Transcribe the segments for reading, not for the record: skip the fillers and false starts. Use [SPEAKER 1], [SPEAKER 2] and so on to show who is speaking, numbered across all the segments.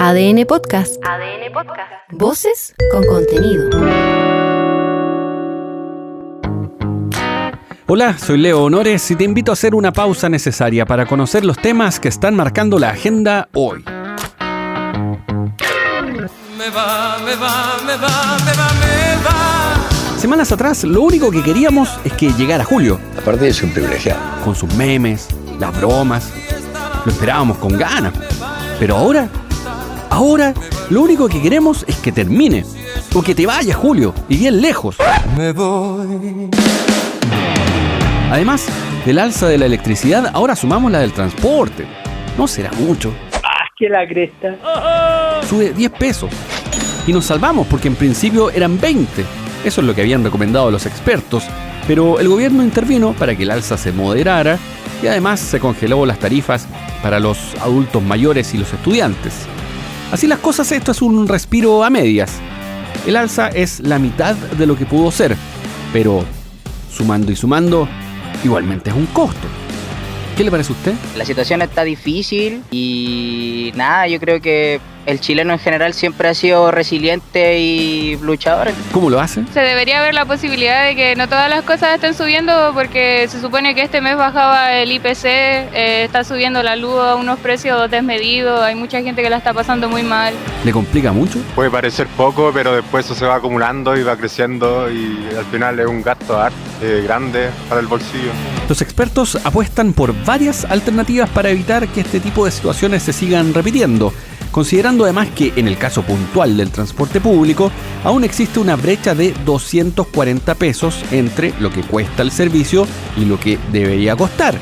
[SPEAKER 1] ADN Podcast. ADN Podcast. Voces con contenido.
[SPEAKER 2] Hola, soy Leo Honores y te invito a hacer una pausa necesaria para conocer los temas que están marcando la agenda hoy. Semanas atrás, lo único que queríamos es que llegara julio.
[SPEAKER 3] Aparte es un privilegiado.
[SPEAKER 2] Con sus memes, las bromas, lo esperábamos con ganas. Pero ahora, lo único que queremos es que termine. O que te vayas, Julio, y bien lejos.
[SPEAKER 4] Me voy.
[SPEAKER 2] Además del alza de la electricidad, ahora sumamos la del transporte. No será mucho.
[SPEAKER 5] Que la cresta.
[SPEAKER 2] Sube 10 pesos. Y nos salvamos porque en principio eran 20. Eso es lo que habían recomendado los expertos. Pero el gobierno intervino para que el alza se moderara y además se congeló las tarifas para los adultos mayores y los estudiantes. Así las cosas, esto es un respiro a medias. El alza es la mitad de lo que pudo ser, pero sumando y sumando, igualmente es un costo. ¿Qué le parece a usted?
[SPEAKER 6] La situación está difícil y nada, yo creo que el chileno en general siempre ha sido resiliente y luchador.
[SPEAKER 2] ¿Cómo lo hace?
[SPEAKER 7] Se debería ver la posibilidad de que no todas las cosas estén subiendo porque se supone que este mes bajaba el IPC, está subiendo la luz a unos precios desmedidos, hay mucha gente que la está pasando muy mal.
[SPEAKER 2] ¿Le complica mucho?
[SPEAKER 8] Puede parecer poco, pero después eso se va acumulando y va creciendo y al final es un gasto grande para el bolsillo.
[SPEAKER 2] Los expertos apuestan por varias alternativas para evitar que este tipo de situaciones se sigan repitiendo, considerando además que en el caso puntual del transporte público aún existe una brecha de 240 pesos entre lo que cuesta el servicio y lo que debería costar.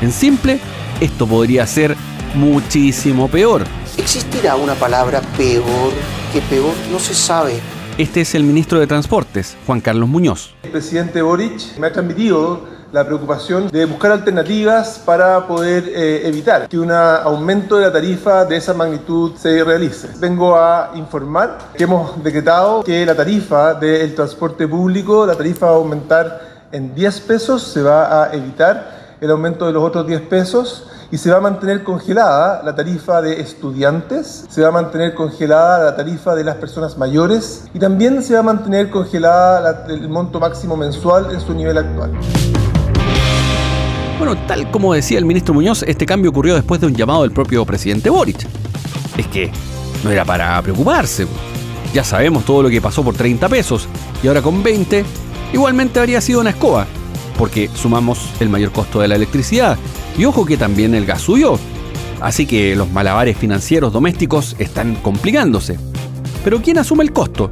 [SPEAKER 2] En simple, esto podría ser muchísimo peor.
[SPEAKER 9] ¿Existirá una palabra peor? Que peor no se sabe.
[SPEAKER 2] Este es el ministro de Transportes, Juan Carlos Muñoz.
[SPEAKER 10] El presidente Boric me ha transmitido la preocupación de buscar alternativas para poder evitar que un aumento de la tarifa de esa magnitud se realice. Vengo a informar que hemos decretado que la tarifa del transporte público, la tarifa va a aumentar en 10 pesos, se va a evitar el aumento de los otros 10 pesos y se va a mantener congelada la tarifa de estudiantes, se va a mantener congelada la tarifa de las personas mayores y también se va a mantener congelada el monto máximo mensual en su nivel actual.
[SPEAKER 2] Bueno, tal como decía el ministro Muñoz, este cambio ocurrió después de un llamado del propio presidente Boric. Es que no era para preocuparse. Ya sabemos todo lo que pasó por 30 pesos y ahora con 20 igualmente habría sido una escoba, porque sumamos el mayor costo de la electricidad y ojo que también el gas subió. Así que los malabares financieros domésticos están complicándose. Pero ¿quién asume el costo?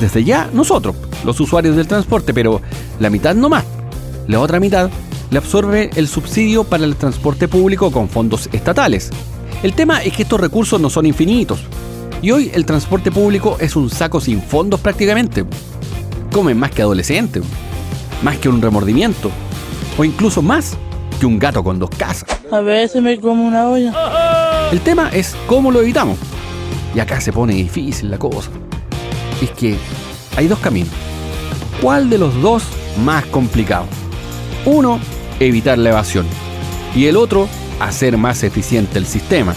[SPEAKER 2] Desde ya nosotros, los usuarios del transporte, pero la mitad no más. La otra mitad le absorbe el subsidio para el transporte público con fondos estatales. El tema es que estos recursos no son infinitos. Y hoy el transporte público es un saco sin fondos prácticamente. Comen más que adolescentes, más que un remordimiento, o incluso más que un gato con 2 casas.
[SPEAKER 11] A veces me como una olla.
[SPEAKER 2] El tema es cómo lo evitamos. Y acá se pone difícil la cosa. Es que hay 2 caminos. ¿Cuál de los 2 más complicado? Uno, evitar la evasión. Y el otro, hacer más eficiente el sistema.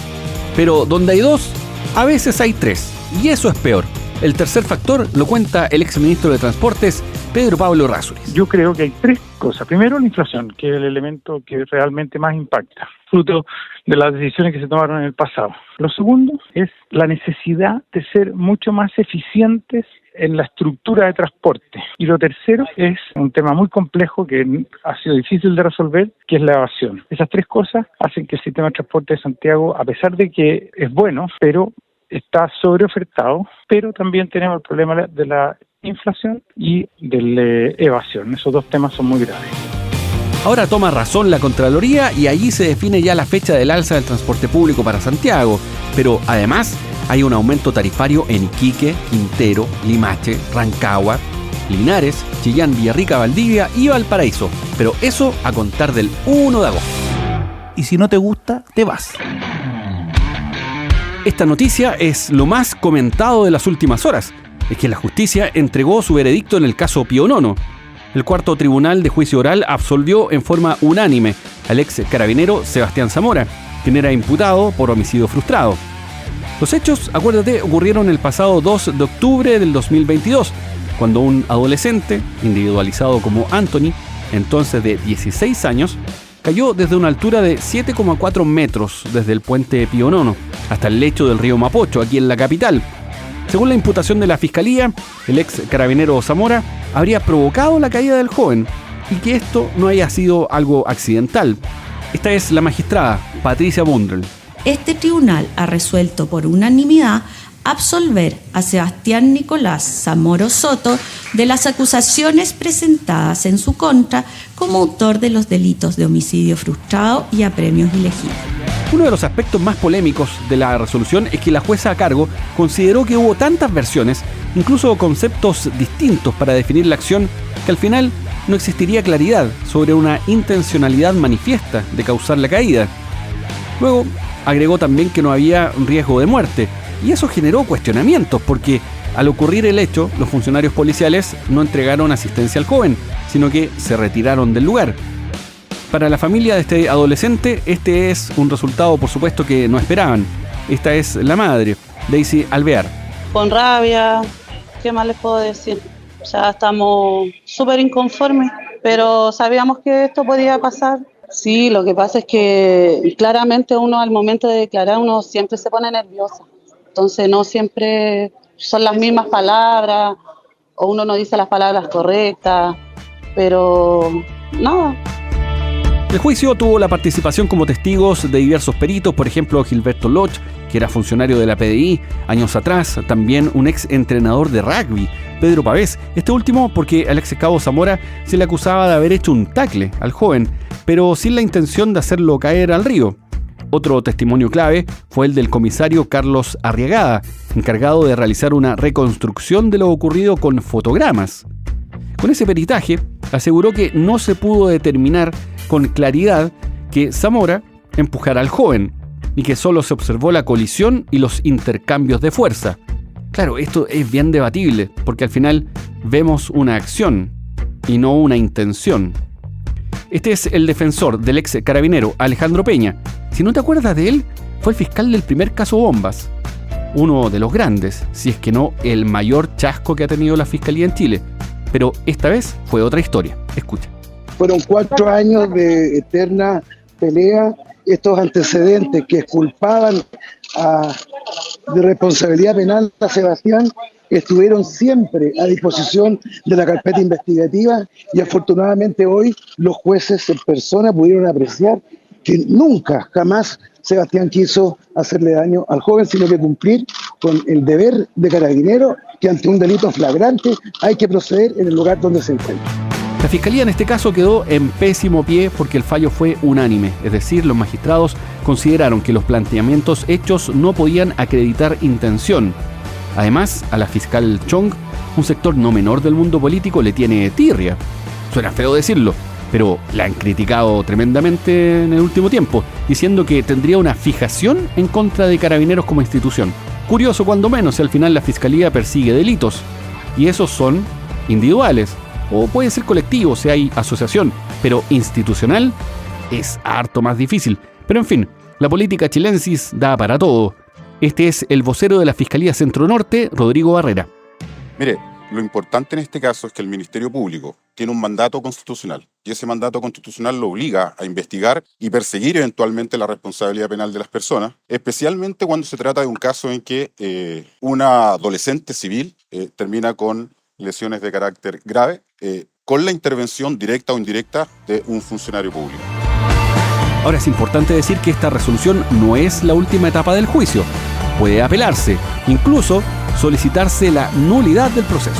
[SPEAKER 2] Pero donde hay 2, a veces hay 3. Y eso es peor. El tercer factor lo cuenta el exministro de Transportes, Pedro Pablo Errázuriz.
[SPEAKER 12] Yo creo que hay 3 cosas. Primero, la inflación, que es el elemento que realmente más impacta, fruto de las decisiones que se tomaron en el pasado. Lo segundo es la necesidad de ser mucho más eficientes en la estructura de transporte. Y lo tercero es un tema muy complejo que ha sido difícil de resolver, que es la evasión. Esas 3 cosas hacen que el sistema de transporte de Santiago, a pesar de que es bueno, pero está sobreofertado, pero también tenemos el problema de la inflación y de la evasión. Esos 2 temas son muy graves.
[SPEAKER 2] Ahora toma razón la Contraloría y allí se define ya la fecha del alza del transporte público para Santiago. Pero además hay un aumento tarifario en Iquique, Quintero, Limache, Rancagua, Linares, Chillán, Villarrica, Valdivia y Valparaíso. Pero eso a contar del 1 de agosto.
[SPEAKER 13] Y si no te gusta, te vas.
[SPEAKER 2] Esta noticia es lo más comentado de las últimas horas. Es que la justicia entregó su veredicto en el caso Pío Nono. El cuarto tribunal de juicio oral absolvió en forma unánime al ex carabinero Sebastián Zamora, quien era imputado por homicidio frustrado. Los hechos, acuérdate, ocurrieron el pasado 2 de octubre del 2022, cuando un adolescente, individualizado como Anthony, entonces de 16 años, cayó desde una altura de 7,4 metros desde el puente Pío IX hasta el lecho del río Mapocho, aquí en la capital. Según la imputación de la Fiscalía, el ex carabinero Zamora habría provocado la caída del joven y que esto no haya sido algo accidental. Esta es la magistrada Patricia Bundrel.
[SPEAKER 3] Este tribunal ha resuelto por unanimidad absolver a Sebastián Nicolás Zamora Soto de las acusaciones presentadas en su contra como autor de los delitos de homicidio frustrado y apremios ilegítimos.
[SPEAKER 2] Uno de los aspectos más polémicos de la resolución es que la jueza a cargo consideró que hubo tantas versiones, incluso conceptos distintos para definir la acción, que al final no existiría claridad sobre una intencionalidad manifiesta de causar la caída. Luego, agregó también que no había riesgo de muerte, y eso generó cuestionamientos porque al ocurrir el hecho, los funcionarios policiales no entregaron asistencia al joven, sino que se retiraron del lugar. Para la familia de este adolescente, este es un resultado, por supuesto, que no esperaban. Esta es la madre, Daisy Alvear.
[SPEAKER 11] Con rabia, ¿qué más les puedo decir? Ya estamos súper inconformes, pero sabíamos que esto podía pasar. Sí, lo que pasa es que claramente uno al momento de declarar uno siempre se pone nervioso. Entonces no siempre son las mismas palabras o uno no dice las palabras correctas, pero nada.
[SPEAKER 2] El juicio tuvo la participación como testigos de diversos peritos, por ejemplo Gilberto Loch, que era funcionario de la PDI años atrás, también un ex entrenador de rugby, Pedro Pavés, este último porque al ex cabo Zamora se le acusaba de haber hecho un tackle al joven, pero sin la intención de hacerlo caer al río. Otro testimonio clave fue el del comisario Carlos Arriagada, encargado de realizar una reconstrucción de lo ocurrido con fotogramas. Con ese peritaje, aseguró que no se pudo determinar con claridad que Zamora empujara al joven y que solo se observó la colisión y los intercambios de fuerza. Claro, esto es bien debatible, porque al final vemos una acción y no una intención. Este es el defensor del ex carabinero Alejandro Peña. Si no te acuerdas de él, fue el fiscal del primer caso Bombas. Uno de los grandes, si es que no el mayor chasco que ha tenido la Fiscalía en Chile. Pero esta vez fue otra historia. Escucha.
[SPEAKER 14] Fueron 4 años de eterna pelea. Estos antecedentes que culpaban de responsabilidad penal a Sebastián estuvieron siempre a disposición de la carpeta investigativa y afortunadamente hoy los jueces en persona pudieron apreciar que nunca, jamás Sebastián quiso hacerle daño al joven, sino que cumplir con el deber de carabinero que ante un delito flagrante hay que proceder en el lugar donde se encuentra.
[SPEAKER 2] La Fiscalía en este caso quedó en pésimo pie porque el fallo fue unánime, es decir, los magistrados consideraron que los planteamientos hechos no podían acreditar intención. Además, a la fiscal Chong, un sector no menor del mundo político le tiene tirria. Suena feo decirlo, pero la han criticado tremendamente en el último tiempo, diciendo que tendría una fijación en contra de Carabineros como institución. Curioso cuando menos, si al final la Fiscalía persigue delitos, y esos son individuales, o puede ser colectivo si hay asociación, pero institucional es harto más difícil. Pero en fin, la política chilensis da para todo. Este es el vocero de la Fiscalía Centro Norte, Rodrigo Barrera.
[SPEAKER 15] Mire, lo importante en este caso es que el Ministerio Público tiene un mandato constitucional y ese mandato constitucional lo obliga a investigar y perseguir eventualmente la responsabilidad penal de las personas, especialmente cuando se trata de un caso en que una adolescente civil termina con lesiones de carácter grave, con la intervención directa o indirecta de un funcionario público.
[SPEAKER 2] Ahora es importante decir que esta resolución no es la última etapa del juicio. Puede apelarse, incluso solicitarse la nulidad del proceso.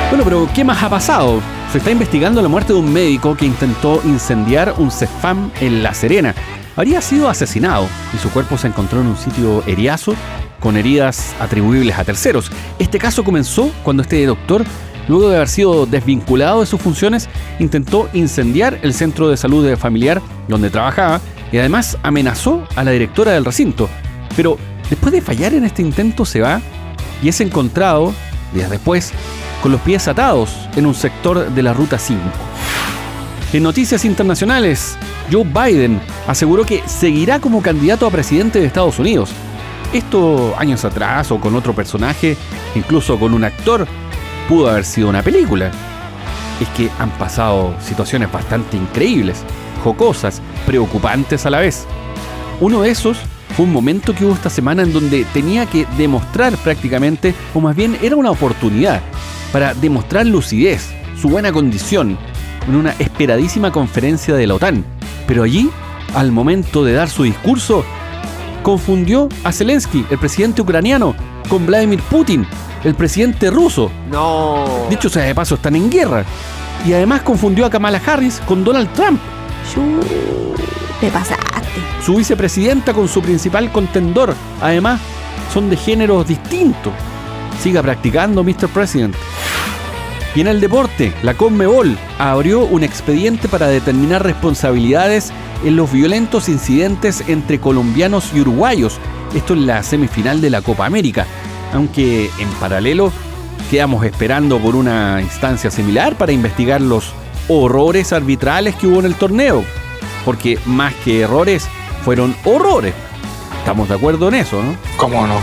[SPEAKER 2] Bueno, pero ¿qué más ha pasado? Se está investigando la muerte de un médico que intentó incendiar un CEFAM en La Serena. Habría sido asesinado y su cuerpo se encontró en un sitio Eriazo con heridas atribuibles a terceros. Este caso comenzó cuando este doctor, luego de haber sido desvinculado de sus funciones, intentó incendiar el centro de salud familiar donde trabajaba y además amenazó a la directora del recinto. Pero después de fallar en este intento se va y es encontrado, días después, con los pies atados en un sector de la Ruta 5. En noticias internacionales, Joe Biden aseguró que seguirá como candidato a presidente de Estados Unidos. Esto años atrás o con otro personaje, incluso con un actor, pudo haber sido una película. Es que han pasado situaciones bastante increíbles, jocosas, preocupantes a la vez. Uno de esos fue un momento que hubo esta semana en donde tenía que demostrar prácticamente, o más bien era una oportunidad, para demostrar lucidez, su buena condición, en una esperadísima conferencia de la OTAN. Pero allí, al momento de dar su discurso, confundió a Zelensky, el presidente ucraniano, con Vladimir Putin, el presidente ruso.
[SPEAKER 9] No.
[SPEAKER 2] Dicho sea de paso, están en guerra. Y además confundió a Kamala Harris con Donald Trump.
[SPEAKER 3] Te pasaste.
[SPEAKER 2] Su vicepresidenta con su principal contendor. Además, son de géneros distintos. Siga practicando, Mr. President. Y en el deporte, la CONMEBOL abrió un expediente para determinar responsabilidades en los violentos incidentes entre colombianos y uruguayos. Esto en la semifinal de la Copa América. Aunque en paralelo quedamos esperando por una instancia similar para investigar los horrores arbitrales que hubo en el torneo. Porque más que errores, fueron horrores. Estamos de acuerdo en eso, ¿no?
[SPEAKER 8] ¿Cómo no?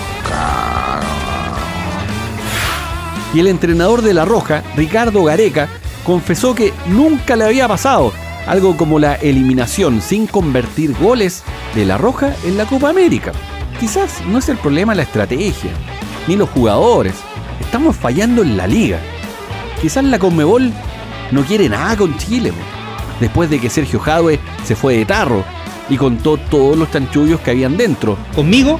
[SPEAKER 2] Y el entrenador de La Roja, Ricardo Gareca, confesó que nunca le había pasado algo como la eliminación sin convertir goles de La Roja en la Copa América. Quizás no es el problema la estrategia, ni los jugadores. Estamos fallando en la liga. Quizás la CONMEBOL no quiere nada con Chile, después de que Sergio Jadue se fue de tarro y contó todos los chanchullos que habían dentro.
[SPEAKER 16] Conmigo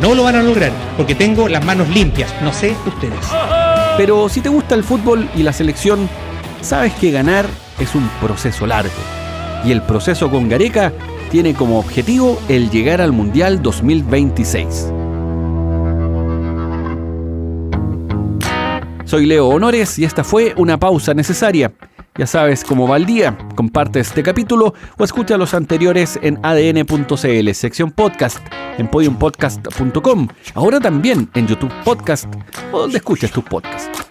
[SPEAKER 16] no lo van a lograr, porque tengo las manos limpias, no sé ustedes.
[SPEAKER 2] Pero si te gusta el fútbol y la selección, sabes que ganar es un proceso largo. Y el proceso con Gareca tiene como objetivo el llegar al Mundial 2026. Soy Leo Honores y esta fue una pausa necesaria. Ya sabes cómo va el día. Comparte este capítulo o escucha los anteriores en adn.cl, sección podcast, en podiumpodcast.com, ahora también en YouTube Podcast o donde escuches tus podcasts.